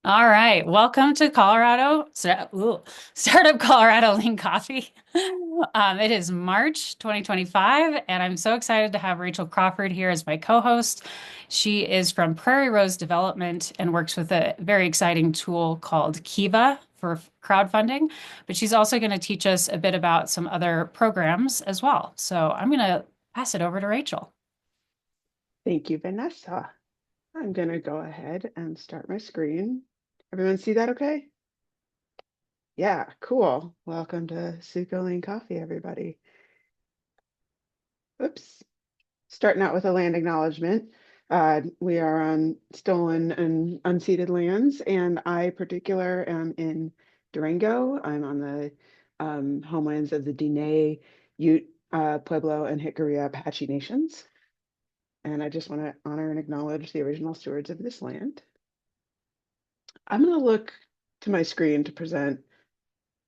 All right, welcome to Colorado, Startup Colorado Lean Coffee. It is March 2025, and I'm so excited to have Rachel Crawford here as my co-host. She is from Prairie Rose Development and works with a very exciting tool called Kiva for crowdfunding, but she's also going to teach us a bit about some other programs as well. So I'm going to pass it over to Rachel. Thank you, Vanessa. I'm going to go ahead and start my screen. Everyone see that okay? Yeah, cool. Welcome to Suco Lane Coffee, everybody. Oops. Starting out with a land acknowledgement. We are on stolen and unceded lands, and I particular am in Durango. I'm on the homelands of the Diné, Ute, Pueblo, and Jicarilla Apache nations. And I just want to honor and acknowledge the original stewards of this land. I'm going to look to my screen to present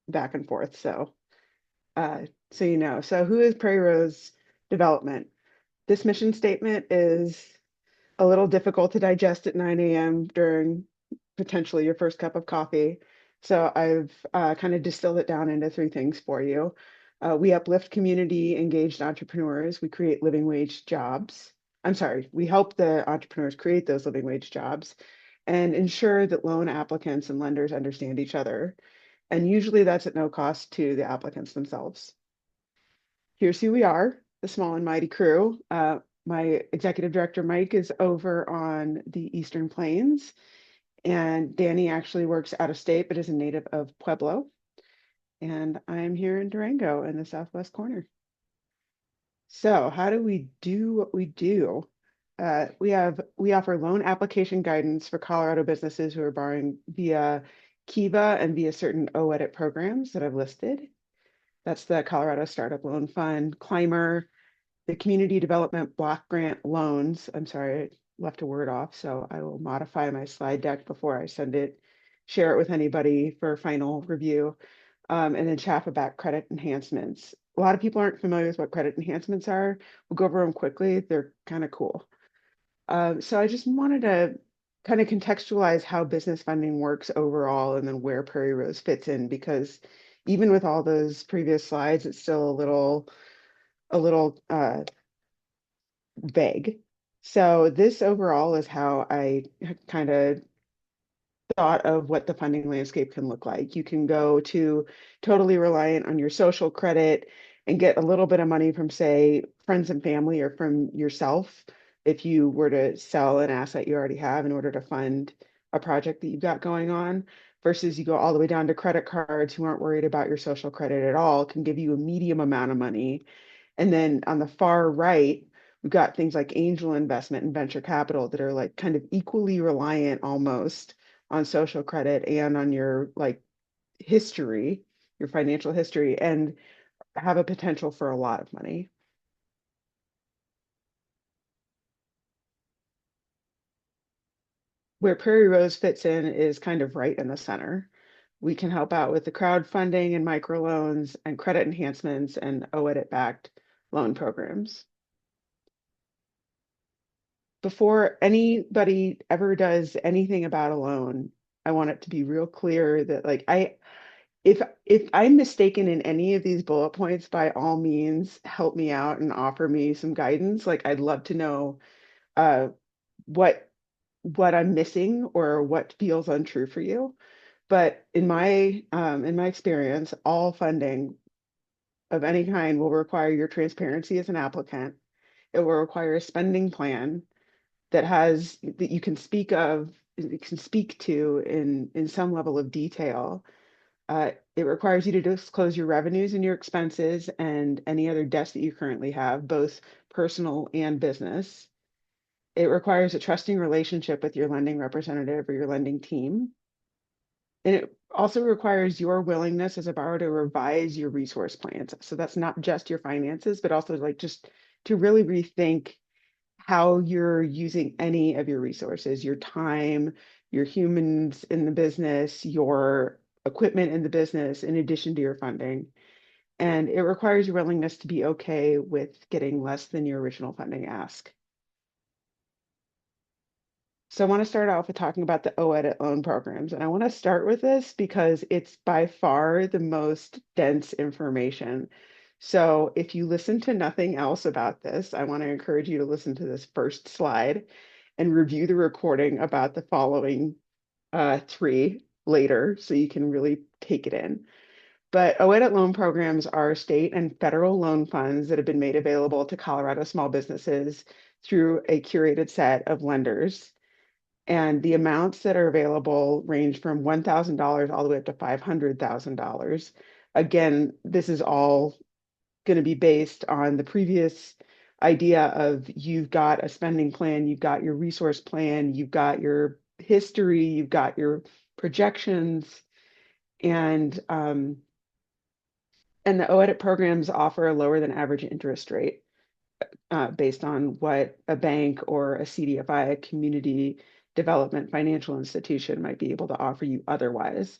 back and forth. Uh, so you know. So who is Prairie Rose Development? This mission statement is a little difficult to digest at 9 a.m. during potentially your first cup of coffee. So I've kind of distilled it down into three things for you. We uplift community engaged entrepreneurs. We create living wage jobs. I'm sorry, we help the entrepreneurs create those living wage jobs and ensure that loan applicants and lenders understand each other. And usually that's at no cost to the applicants themselves. Here's who we are, the small and mighty crew. My executive director, Mike, is over on the Eastern Plains, and Danny actually works out of state, but is a native of Pueblo. And I'm here in Durango in the southwest corner. So, how do we do what we do? We offer loan application guidance for Colorado businesses who are borrowing via Kiva and via certain OEdit programs that I've listed. That's the Colorado Startup Loan Fund, Climber, the Community Development Block Grant Loans. I'm sorry, I left a word off, so I will modify my slide deck before I share it with anybody for final review. And then Chaffetz credit enhancements. A lot of people aren't familiar with what credit enhancements are. We'll go over them quickly. They're kind of cool. So I just wanted to kind of contextualize how business funding works overall and then where Prairie Rose fits in, because even with all those previous slides, it's still a little vague. So this overall is how I kind of thought of what the funding landscape can look like. You can go to totally reliant on your social credit and get a little bit of money from, say, friends and family or from yourself if you were to sell an asset you already have in order to fund a project that you've got going on, versus you go all the way down to credit cards who aren't worried about your social credit at all, can give you a medium amount of money. And then on the far right, we've got things like angel investment and venture capital that are like kind of equally reliant almost on social credit and on your like history, your financial history, and have a potential for a lot of money. Where Prairie Rose fits in is kind of right in the center. We can help out with the crowdfunding and microloans and credit enhancements and OEdit backed loan programs. Before anybody ever does anything about a loan, I want it to be real clear that like if I'm mistaken in any of these bullet points, by all means, help me out and offer me some guidance. Like I'd love to know uh what what I'm missing or what feels untrue for you. But in my experience, all funding of any kind will require your transparency as an applicant. It will require a spending plan that you can speak to in some level of detail. It requires you to disclose your revenues and your expenses and any other debts that you currently have, both personal and business. It requires a trusting relationship with your lending representative or your lending team. And it also requires your willingness as a borrower to revise your resource plans. So that's not just your finances, but also like just to really rethink how you're using any of your resources, your time, your humans in the business, your equipment in the business, in addition to your funding. And it requires your willingness to be okay with getting less than your original funding ask. So I want to start off with talking about the OEdit loan programs. And I want to start with this because it's by far the most dense information. So if you listen to nothing else about this, I want to encourage you to listen to this first slide and review the recording about the following three later so you can really take it in. But OEdit loan programs are state and federal loan funds that have been made available to Colorado small businesses through a curated set of lenders. And the amounts that are available range from $1,000 all the way up to $500,000. Again, this is all going to be based on the previous idea of you've got a spending plan, you've got your resource plan, you've got your history, you've got your projections, and um, and the OEdit programs offer a lower than average interest rate based on what a bank or a CDFI, a community development financial institution, might be able to offer you otherwise.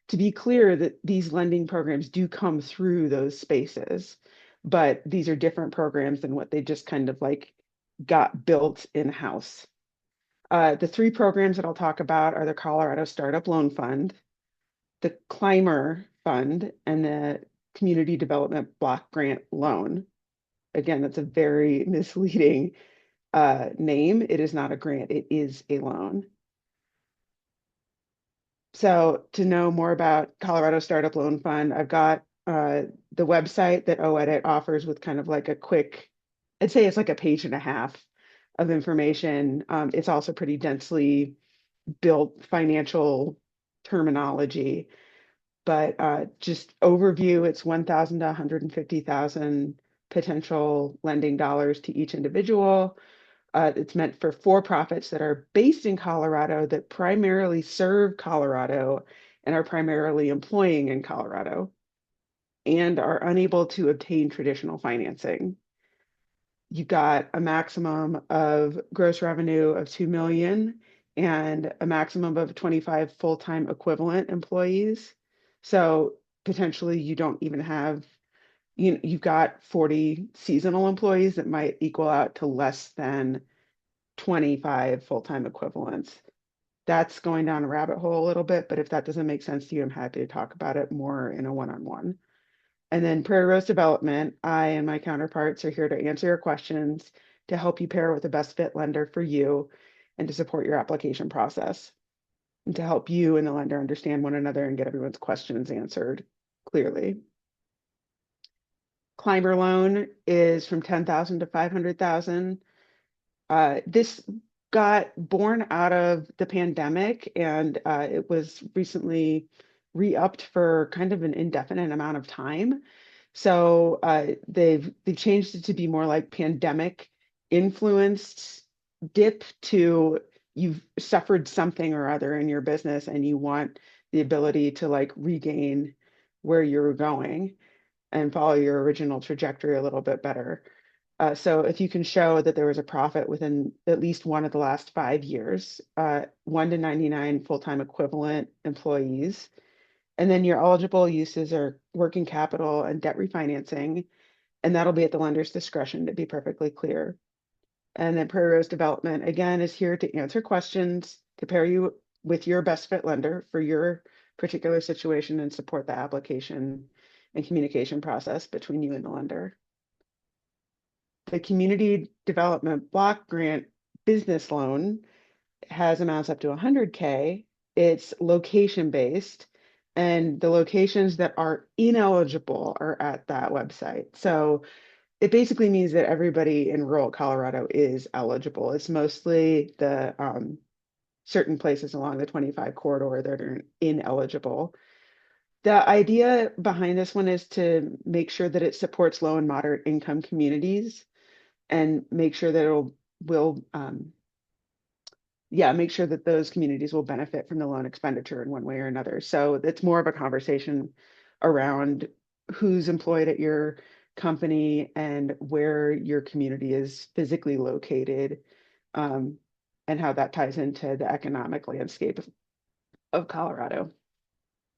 To be clear, that these lending programs do come through those spaces, but these are different programs than what they just kind of like got built in-house. The three programs that I'll talk about are the Colorado Startup Loan Fund, the Climber Fund, and the Community Development Block Grant Loan. Again, that's a very misleading name. It is not a grant, it is a loan. So to know more about Colorado Startup Loan Fund, I've got the website that OEdit offers with kind of like a quick, I'd say it's like a page and a half of information. It's also pretty densely built financial terminology, but just overview, it's 1,000 to 150,000 potential lending dollars to each individual. It's meant for for-profits that are based in Colorado that primarily serve Colorado and are primarily employing in Colorado and are unable to obtain traditional financing. You got a maximum of gross revenue of 2 million and a maximum of 25 full-time equivalent employees. So potentially you don't even have, you've got 40 seasonal employees that might equal out to less than 25 full-time equivalents. That's going down a rabbit hole a little bit, but if that doesn't make sense to you, I'm happy to talk about it more in a one-on-one. And then Prairie Rose Development, I and my counterparts are here to answer your questions, to help you pair with the best fit lender for you, and to support your application process, and to help you and the lender understand one another and get everyone's questions answered clearly. Climber loan is from 10,000 to 500,000. This got born out of the pandemic, and it was recently re-upped for kind of an indefinite amount of time. So they've changed it to be more like pandemic influenced dip to you've suffered something or other in your business and you want the ability to like regain where you're going and follow your original trajectory a little bit better. So if you can show that there was a profit within at least one of the last 5 years, 1 to 99 full-time equivalent employees, and then your eligible uses are working capital and debt refinancing, and that'll be at the lender's discretion, to be perfectly clear. And then Prairie Rose Development, again, is here to answer questions, to pair you with your best fit lender for your particular situation and support the application and communication process between you and the lender. The Community Development Block Grant Business Loan has amounts up to 100K. It's location based, and the locations that are ineligible are at that website. So it basically means that everybody in rural Colorado is eligible. It's mostly the certain places along the 25 corridor that are ineligible. The idea behind this one is to make sure that it supports low and moderate income communities and make sure that will yeah, make sure that those communities will benefit from the loan expenditure in one way or another. So it's more of a conversation around who's employed at your company and where your community is physically located, um, and how that ties into the economic landscape of Colorado.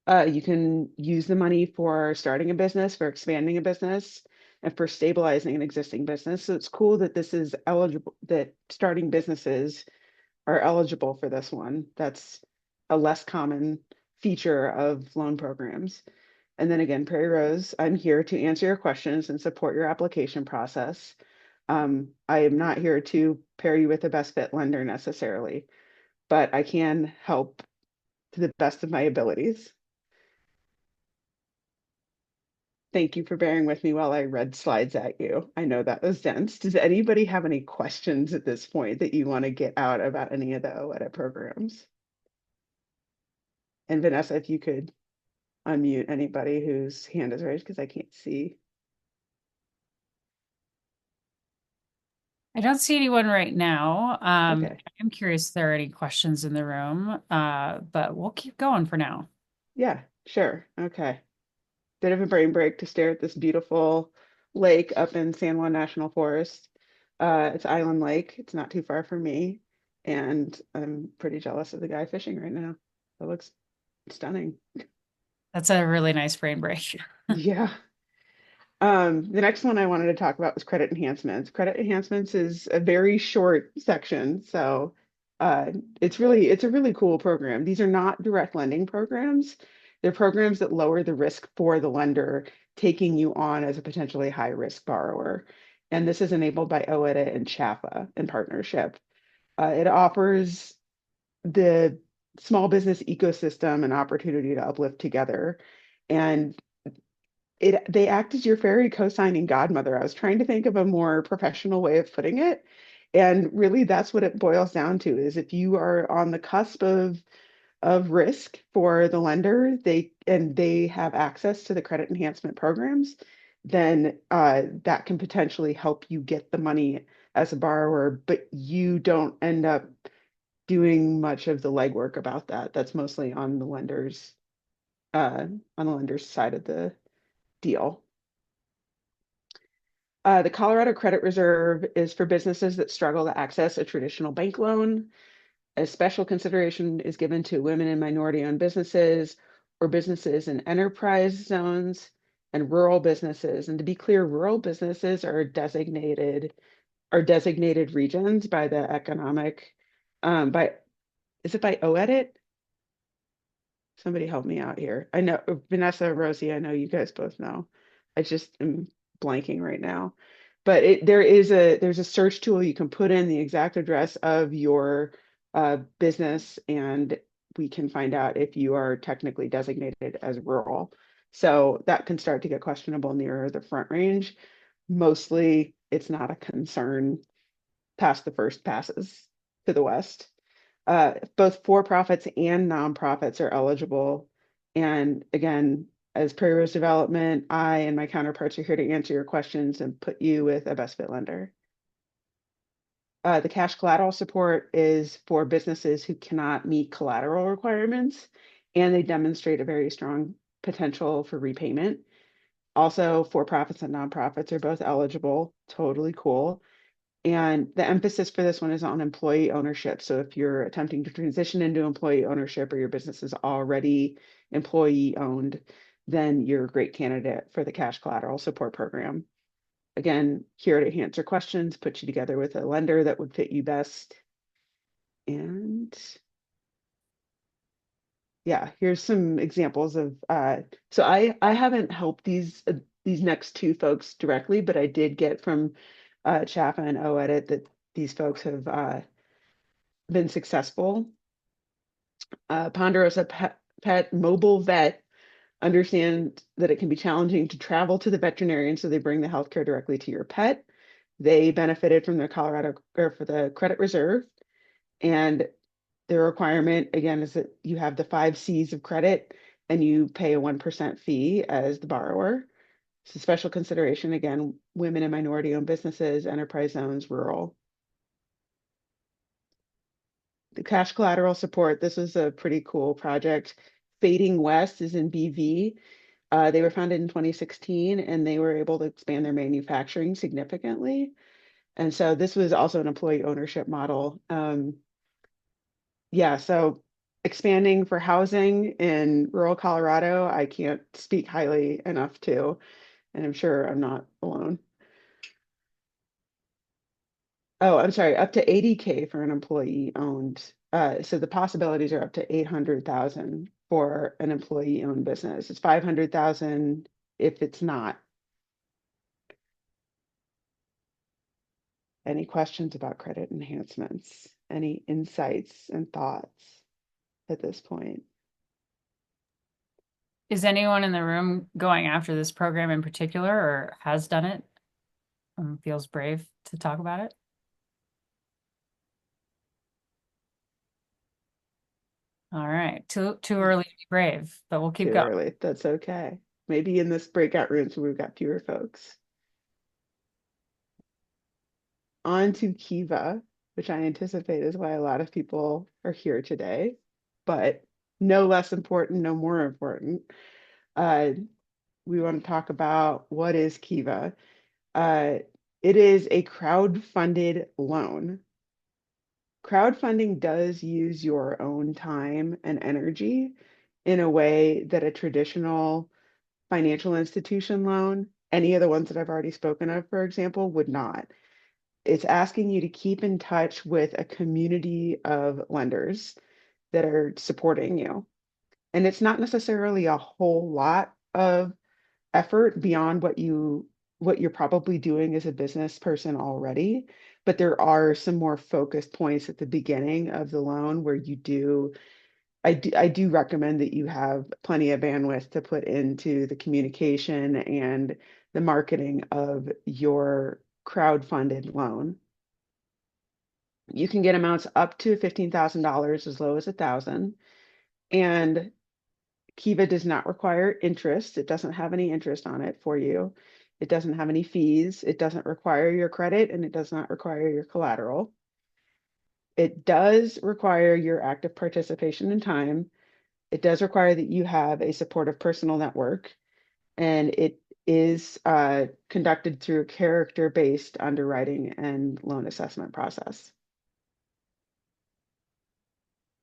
You can use the money for starting a business, for expanding a business, and for stabilizing an existing business. So it's cool that this is eligible, that starting businesses are eligible for this one. That's a less common feature of loan programs. And then again, Prairie Rose, I'm here to answer your questions and support your application process. I am not here to pair you with the best fit lender necessarily, but I can help to the best of my abilities. Thank you for bearing with me while I read slides at you. I know that was dense. Does anybody have any questions at this point that you want to get out about any of the OEDIT programs? And Vanessa, if you could unmute anybody whose hand is raised because I can't see. I don't see anyone right now. Okay. I'm curious if there are any questions in the room, but we'll keep going for now. Yeah, sure. Okay. Bit of a brain break to stare at this beautiful lake up in San Juan National Forest. It's Island Lake. It's not too far from me. And I'm pretty jealous of the guy fishing right now. It looks stunning. That's a really nice brain break. Yeah. The next one I wanted to talk about was credit enhancements. Credit enhancements is a very short section, so uh, it's a really cool program. These are not direct lending programs. They're programs that lower the risk for the lender, taking you on as a potentially high risk borrower. And this is enabled by OEDIT and CHAFA in partnership. It offers the small business ecosystem an opportunity to uplift together. And they act as your fairy co-signing godmother. I was trying to think of a more professional way of putting it. And really that's what it boils down to is if you are on the cusp of risk for the lender, they have access to the credit enhancement programs, then that can potentially help you get the money as a borrower, but you don't end up doing much of the legwork about that. That's mostly on the lender's side of the deal. The Colorado Credit Reserve is for businesses that struggle to access a traditional bank loan. A special consideration is given to women and minority-owned businesses or businesses in enterprise zones and rural businesses. And to be clear, rural businesses are designated regions by the economic by is it by OEDIT? Somebody help me out here. I know Vanessa, Rosie, I know you guys both know. I just am blanking right now. But there's a search tool you can put in the exact address of your business, and we can find out if you are technically designated as rural. So that can start to get questionable near the Front Range. Mostly, it's not a concern past the first passes to the west. Both for-profits and nonprofits are eligible. And again, as Prairie Rose Development, I and my counterparts are here to answer your questions and put you with a best fit lender. The cash collateral support is for businesses who cannot meet collateral requirements, and they demonstrate a very strong potential for repayment. Also, for-profits and nonprofits are both eligible. Totally cool. And the emphasis for this one is on employee ownership. So if you're attempting to transition into employee ownership or your business is already employee owned, then you're a great candidate for the cash collateral support program. Again, here to answer questions, put you together with a lender that would fit you best. And yeah, here's some examples of so I haven't helped these next two folks directly, but I did get from Chaffa and OEdit that these folks have been successful. Ponderosa Pet Mobile Vet understand that it can be challenging to travel to the veterinarian, so they bring the healthcare directly to your pet. They benefited from the Colorado or for the credit reserve, and the requirement again is that you have the 5 C's of credit and you pay a 1% fee as the borrower. So special consideration again, women and minority owned businesses, enterprise zones, rural. The cash collateral support, this was a pretty cool project. Fading West is in BV. They were founded in 2016 and they were able to expand their manufacturing significantly. And so this was also an employee ownership model. Yeah, so expanding for housing in rural Colorado, I can't speak highly enough to, and I'm sure I'm not alone. Oh, I'm sorry, up to 80K for an employee owned. So the possibilities are up to 800,000 for an employee owned business. It's 500,000 if it's not. Any questions about credit enhancements? Any insights and thoughts at this point? Is anyone in the room going after this program in particular or has done it and feels brave to talk about it? All right. Too early to be brave, but we'll keep Too going. early. That's okay. Maybe in this breakout room, so we've got fewer folks. On to Kiva, which I anticipate is why a lot of people are here today, but no less important, no more important. Uh, we want to talk about what is Kiva. Uh, it is a crowd-funded loan. Crowdfunding does use your own time and energy in a way that a traditional financial institution loan, any of the ones that I've already spoken of, for example, would not. It's asking you to keep in touch with a community of lenders that are supporting you. And it's not necessarily a whole lot of effort beyond what you're probably doing as a business person already, but there are some more focused points at the beginning of the loan where I do recommend that you have plenty of bandwidth to put into the communication and the marketing of your crowd-funded loan. You can get amounts up to $15,000 as low as 1,000, and Kiva does not require interest. It doesn't have any interest on it for you. It doesn't have any fees. It doesn't require your credit, and it does not require your collateral. It does require your active participation in time. It does require that you have a supportive personal network, and it is conducted through a character-based underwriting and loan assessment process.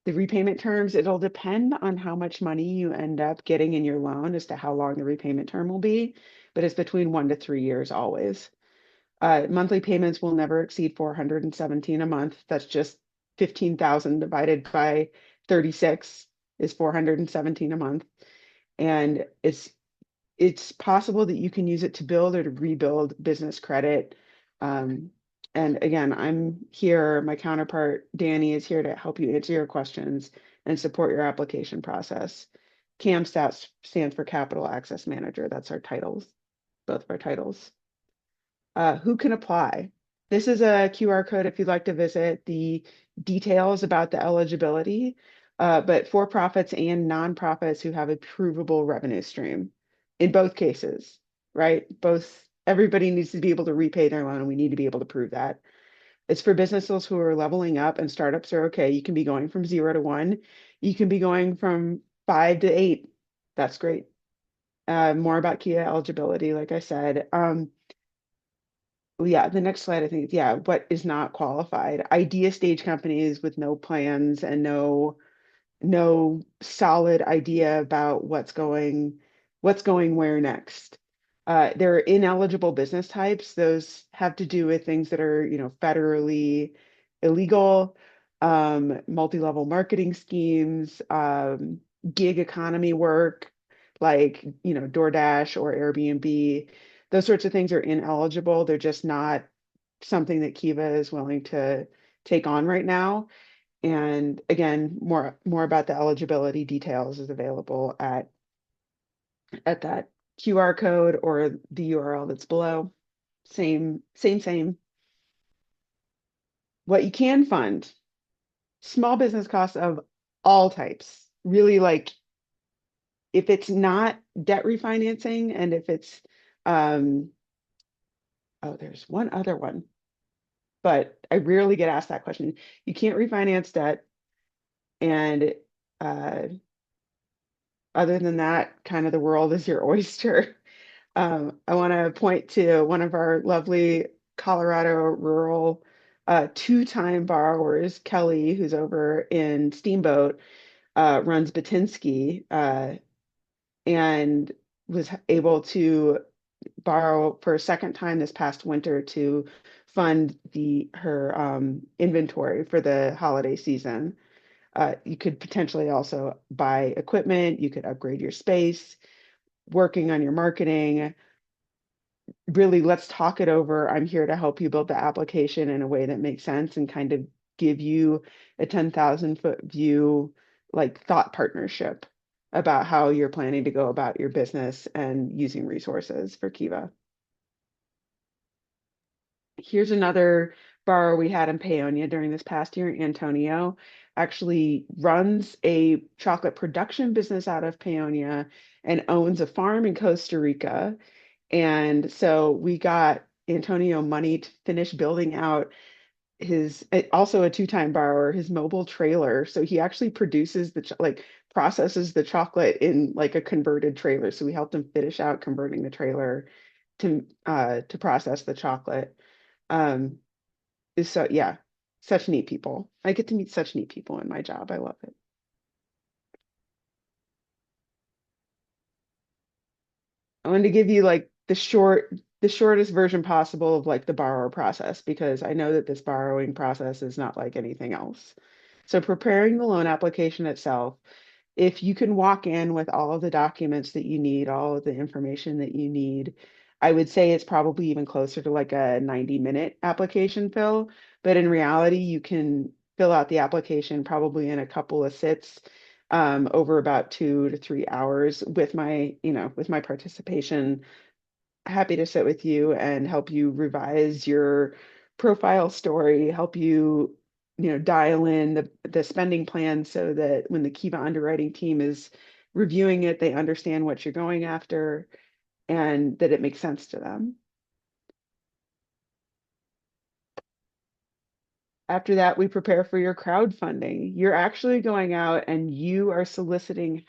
The repayment terms, it'll depend on how much money you end up getting in your loan as to how long the repayment term will be, but it's between 1 to 3 years always. Monthly payments will never exceed 417 a month. That's just 15,000 divided by 36 is 417 a month. And it's possible that you can use it to build or to rebuild business credit. Um, and again, I'm here, my counterpart, Danny, is here to help you answer your questions and support your application process. CAMSTAT stands for Capital Access Manager. That's our titles, both of our titles. Who can apply? This is a QR code if you'd like to visit the details about the eligibility, but for-profits and nonprofits who have a provable revenue stream in both cases, right? Both, everybody needs to be able to repay their loan, and we need to be able to prove that. It's for businesses who are leveling up, and startups are okay. You can be going from 0 to 1. You can be going from 5 to 8. That's great. More about Kia eligibility, like I said. Yeah, the next slide, I think, yeah, what is not qualified? Idea stage companies with no plans and no solid idea about what's going where next. There are ineligible business types. Those have to do with things that are, federally illegal, multi-level marketing schemes, gig economy work, like, DoorDash or Airbnb. Those sorts of things are ineligible. They're just not something that Kiva is willing to take on right now. And again, more about the eligibility details is available at that QR code or the URL that's below. Same, same, same. What you can fund, small business costs of all types. Really, like, if it's not debt refinancing, and if it's oh, there's one other one, but I rarely get asked that question. You can't refinance debt, and uh other than that, kind of the world is your oyster. I want to point to one of our lovely Colorado rural two-time borrowers, Kelly, who's over in Steamboat, runs Batinsky, and was able to borrow for a second time this past winter to fund the her inventory for the holiday season. You could potentially also buy equipment, you could upgrade your space, working on your marketing. Really, let's talk it over. I'm here to help you build the application in a way that makes sense and kind of give you a 10,000-foot view, like thought partnership about how you're planning to go about your business and using resources for Kiva. Here's another borrower we had in Paonia during this past year. Antonio actually runs a chocolate production business out of Paonia and owns a farm in Costa Rica. And so we got Antonio money to finish building out his, also a two-time borrower, his mobile trailer. So he actually produces like processes the chocolate in like a converted trailer. So we helped him finish out converting the trailer to process the chocolate. Um, is so yeah, such neat people. I get to meet such neat people in my job. I love it. I wanted to give you like the shortest version possible of like the borrower process because I know that this borrowing process is not like anything else. So preparing the loan application itself, if you can walk in with all of the documents that you need, all of the information that you need, I would say it's probably even closer to like a 90-minute application fill. But in reality, you can fill out the application probably in a couple of sits over about 2 to 3 hours with with my participation. Happy to sit with you and help you revise your profile story, help you, dial in the spending plan so that when the Kiva underwriting team is reviewing it, they understand what you're going after and that it makes sense to them. After that, we prepare for your crowdfunding. You're actually going out and you are soliciting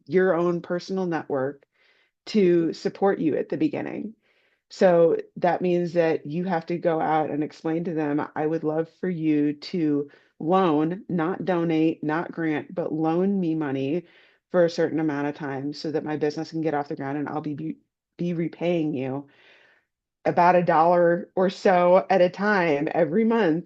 your own personal network to support you at the beginning. So that means that you have to go out and explain to them, I would love for you to loan, not donate, not grant, but loan me money for a certain amount of time so that my business can get off the ground and be repaying you about $1 or so at a time every month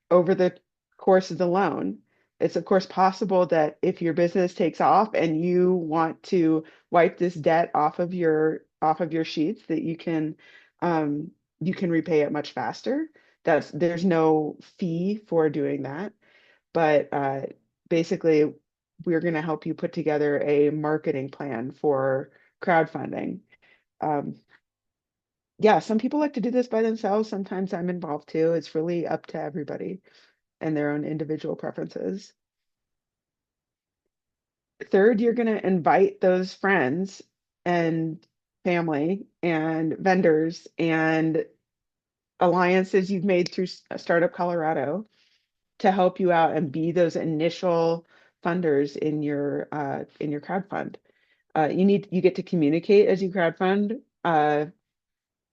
over the course of the loan. It's of course possible that if your business takes off and you want to wipe this debt off of your sheets, that you can repay it much faster. There's no fee for doing that, but basically we're going to help you put together a marketing plan for crowdfunding. Um, yeah, some people like to do this by themselves. Sometimes I'm involved too. It's really up to everybody and their own individual preferences. Third, you're going to invite those friends and family and vendors and alliances you've made through Startup Colorado to help you out and be those initial funders in your crowdfund. You get to communicate as you crowdfund.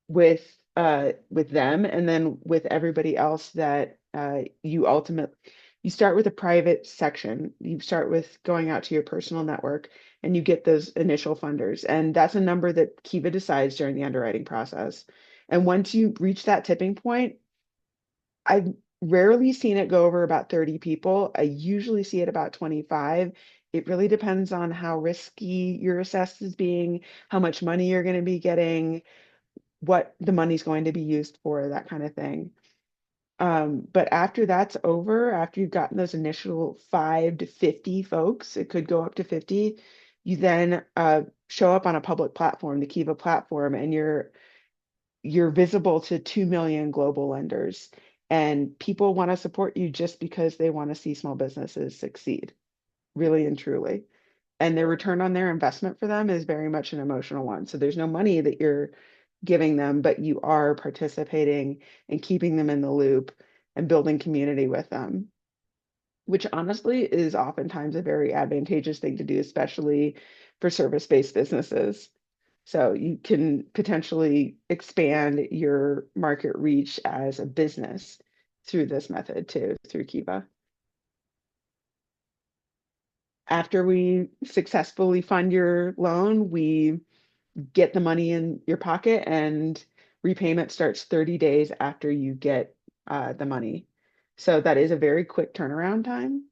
With them and then with everybody else that you start with a private section. You start with going out to your personal network and you get those initial funders. And that's a number that Kiva decides during the underwriting process. And once you reach that tipping point, I've rarely seen it go over about 30 people. I usually see it about 25. It really depends on how risky you're assessed as being, how much money you're going to be getting, what the money's going to be used for, that kind of thing. But after that's over, after you've gotten those initial 5 to 50 folks, it could go up to 50, you then show up on a public platform, the Kiva platform, and you're visible to 2 million global lenders. And people want to support you just because they want to see small businesses succeed, really and truly. And their return on their investment for them is very much an emotional one. So there's no money that you're giving them, but you are participating and keeping them in the loop and building community with them, which honestly is oftentimes a very advantageous thing to do, especially for service-based businesses. So you can potentially expand your market reach as a business through this method too, through Kiva. After we successfully fund your loan, we get the money in your pocket and repayment starts 30 days after you get the money. So that is a very quick turnaround time.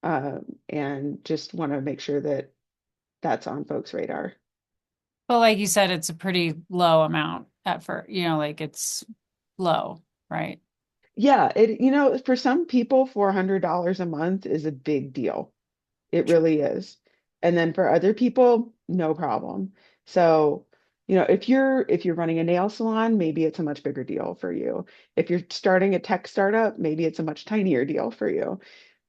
And just want to make sure that that's on folks' radar. But like you said, it's a pretty low amount at first, like it's low, right? Yeah, for some people, $400 a month is a big deal. It really is. And then for other people, no problem. So, if you're running a nail salon, maybe it's a much bigger deal for you. If you're starting a tech startup, maybe it's a much tinier deal for you.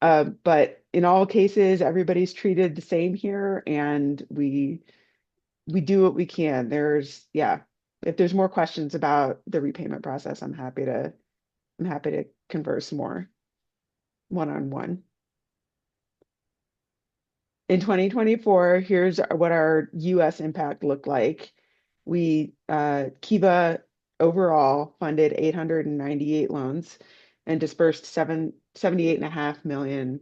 But in all cases, everybody's treated the same here, and we do what we can. Yeah, if there's more questions about the repayment process, I'm happy to converse more one-on-one. In 2024, here's what our US impact looked like. Kiva overall funded 898 loans and dispersed 78.5 million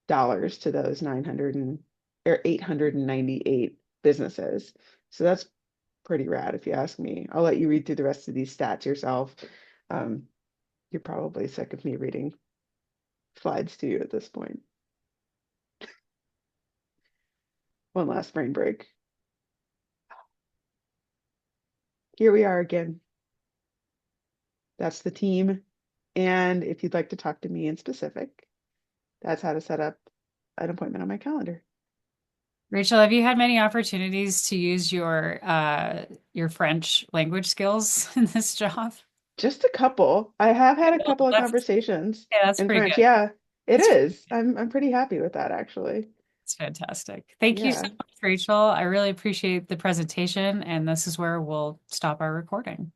dollars to those 898 businesses. So that's pretty rad if you ask me. I'll let you read through the rest of these stats yourself. Um, you're probably sick of me reading slides to you at this point. One last brain break. Here we are again. That's the team. And if you'd like to talk to me in specific, that's how to set up an appointment on my calendar. Rachel, have you had many opportunities to use your French language skills in this job? Just a couple. I have had a Well, couple of that's conversations yeah, that's in pretty French. good. Yeah, it That's, is. I'm pretty happy with that actually. that's fantastic. Thank you so Yeah. much, Rachel. I really appreciate the presentation, and this is where we'll stop our recording.